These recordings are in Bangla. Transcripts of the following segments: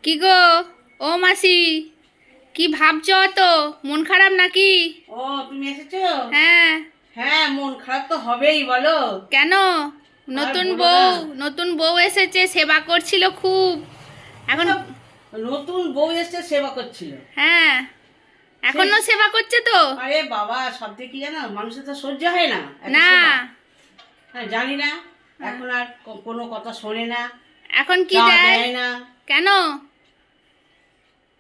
কি গো? ও মাসি, কি ভাবছো? তো মন খারাপ নাকি? ও, তুমি এসেছো? হ্যাঁ। হ্যাঁ, মন খারাপ তো হবেই, বলো। কেন? আর নতুন বলো না। বউ, নতুন বউ এসেছে, সেবা করছিল খুব। এখন এসব নতুন বউ এসে সেবা করছিল। হ্যাঁ, এখনো সেই- সেবা করছে তো? আরে বাবা, সব থেকে কি জানো, মানুষের তো সহ্য হয় না এত না। সেবা। হ্যাঁ, জানি না। হ্যাঁ। এখন আর কোনো কথা শোনে না। এখন কি চা দেয়? দেয় না। কেন?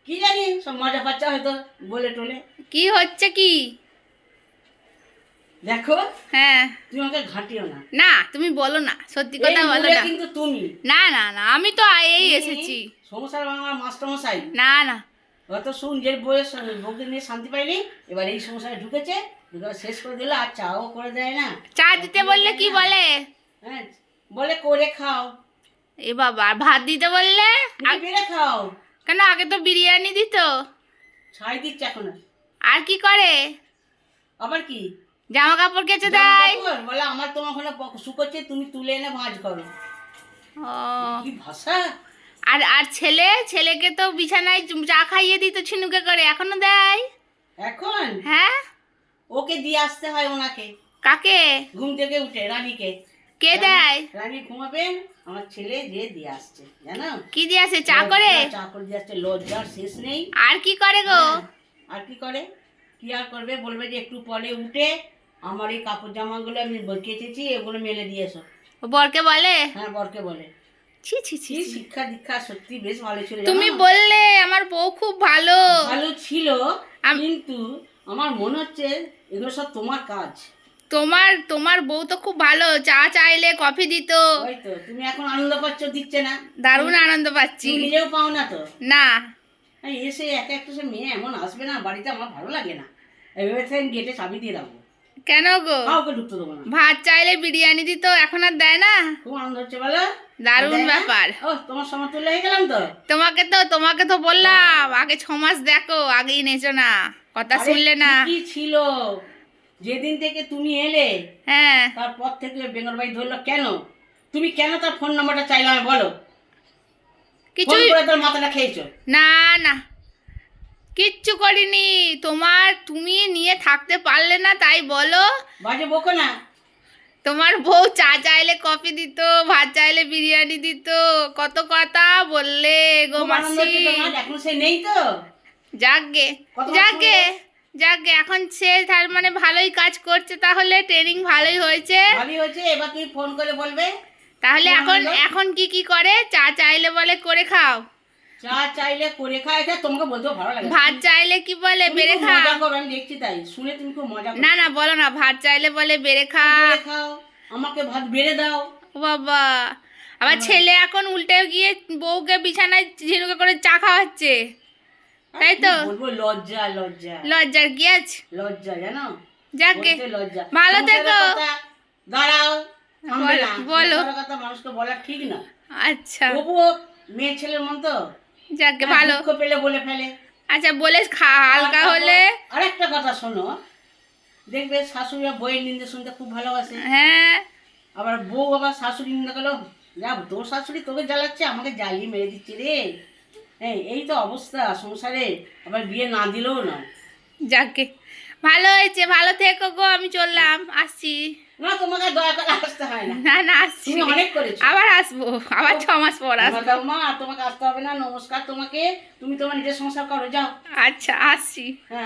কি জানি, সব মজা পাচ্ছা হয়তো, বলে টোলে। কি হচ্ছে কি? দেখো, হ্যাঁ। তুমি আমাকে ঘাঁটিও না। না, তুমি বলো না, সত্যি এই কথা বলো মূলে না। কিন্তু তুমি। না না না, আমি তো এই তুমি এসেছি। সংসার ভাঙার মাস্টার মশাই। না না। অত শুন, যে বয়স বউকে নিয়ে শান্তি পাইনি, এবার এই সংসারে ঢুকেছে, ঢুকে শেষ করে দিল, আর চাও করে দেয় না। চা দিতে বললে কি বলে? হ্যাঁ, বলে করে খাও। এ বাবা, আর ভাত দিতে বললে? তুমি বেড়ে খাও। কেন, আগে তো বিরিয়ানি দিত। ছাই দিচ্ছে এখন। আর কি করে? আবার কি? জামা কাপড় কেচে জামা দেয়। কাপড় বলে আমার তোমার ওখানে শুকোচ্ছে, তুমি তুলে এনে ভাঁজ করো। ও। কি ভাষা! আর আর ছেলেকে তো বিছানায় চা খাইয়ে দিত ছিনুকে করে, এখনো দেয়? এখন হ্যাঁ। ওকে দিয়ে আসতে হয় ওনাকে। কাকে? ঘুম থেকে উঠে রানীকে। কে দেয়? রানী ঘুমাবেন, আমার ছেলে যে দিয়ে আসছে, জানো? কি দিয়ে আসে? চা করে? চা করে দিয়ে আসছে, লজ্জার শেষ নেই। আর কি করে গো? হ্যাঁ, আর কি করে? কি আর করবে, বলবে যে একটু পরে উঠে আমার এই কাপড় জামাগুলো আমি কেচেছি, এগুলো মেলে দিয়ে এসো। ও বরকে বলে? হ্যাঁ, বরকে বলে। ছি ছি ছি কি ছি। শিক্ষা দীক্ষা, সত্যি বেশ ভালো ছিল, তুমি জানো? বললে আমার বউ খুব ভালো। ভালো ছিল, আম- কিন্তু আমার মনে হচ্ছে এগুলো সব তোমার কাজ। তোমার তোমার বউ তো খুব ভালো, চা চাইলে কফি দিত। ওই তো, তুমি এখন আনন্দ পাচ্ছ, দিচ্ছে না। দারুণ আনন্দ পাচ্ছি। তুমি নিজেও পাও না তো। না। এই এসে একা একটা সে মেয়ে এমন আসবে না বাড়িতে, আমার ভালো লাগে না। এভাবে থেকে গেটে চাবি দিয়ে রাখবো, কেন গো? কাউকে ঢুকতে দেবো না। ভাত চাইলে বিরিয়ানি দিত, এখন আর দেয় না? খুব আনন্দ হচ্ছে বলো। দারুণ দেয় না? ব্যাপার। ও, তোমার সমতুল্য হয়ে গেলাম তো। তোমাকে তো বললাম আগে 6 মাস দেখো, আগেই নেচো না, কথা আরে শুনলে না। কি ছিল, যেদিন থেকে তুমি এলে হ্যাঁ। তারপর থেকে বেঙ্গল বাড়ি ধরলো কেন? তুমি কেন তার ফোন নাম্বারটা চাইলে আমি বলো? ফোন কিছুই করে তোর মাথাটা খেয়েছো? না না, কিচ্ছু করিনি। তুমি নিয়ে থাকতে পারলে না, তাই বলো। বাজে বকো না। তোমার বউ চা চাইলে কফি দিত, ভাত চাইলে বিরিয়ানি দিত, কত কথা বললে গো খুব আনন্দ মাসি। হচ্ছে তোমার, এখন সে নেই তো। যাকগে, কথা যাকগে, শুনলে? যাকগে, এখন সে তার মানে ভালোই কাজ করছে, তাহলে ট্রেনিং ভালোই হয়েছে। ভালোই হয়েছে, এবার তুমি ফোন করে বলবে। তাহলে খুব এখন আনন্দ। এখন কি কি করে? চা চাইলে বলে করে খাও, চা চাইলে করে খায়, এটা তোমাকে বলতেও ভালো লাগে না। ভাত চাইলে কি বলে? তুমি বেড়ে খুব খা। মজা করো, আমি দেখছি তাই, শুনে তুমি খুব মজা করো। না না, বলো না, ভাত চাইলে বলে বেড়ে খা। বেড়ে খাও, আমাকে ভাত বেড়ে দাও। ও বাবা, আবার ছেলে এখন উল্টে গিয়ে বউকে বিছানায় ঝিনুকে করে চা খাওয়াচ্ছে, তাই তো? কি বলবো, লজ্জা লজ্জা লজ্জার কি আছে? লজ্জা, জানো? যাকে, বলতে লজ্জা। ভালো সংসারের থেকো। কথা, দাঁড়াও, থামবে না। বলো। সংসারের কথা মানুষকে বলা ঠিক না। আচ্ছা, তবুও মেয়ে ছেলের মন তো, যাকে হ্যাঁ, ভালো। দুঃখ পেলে বলে ফেলে। আচ্ছা, বলে হালকা হলে। আরেকটা কথা শোনো, দেখবে শাশুড়িরা বইয়ের নিন্দে শুনতে খুব ভালোবাসে। হ্যাঁ। আবার বউ আবার শাশুড়ি নিন্দা করলো, যা তোর শাশুড়ি তোকে জ্বালাচ্ছে, আমাকে জ্বালিয়ে মেরে দিচ্ছে রে। এই তো অবস্থা সংসারে, আবার বিয়ে না দিলেও না। যাকে, ভালো হয়েছে, ভালো থেকো গো, আমি চললাম, আসছি। না, তোমাকে দয়া করে আসতে হয় না, না না, আসছি। তুমি অনেক করেছো। আবার আসবো, আবার 6 মাস পর আসবো। দাও মা, আর তোমাকে আসতে হবে না, নমস্কার তোমাকে, তুমি তোমার নিজের সংসার করো, যাও। আচ্ছা, আসছি। হ্যাঁ।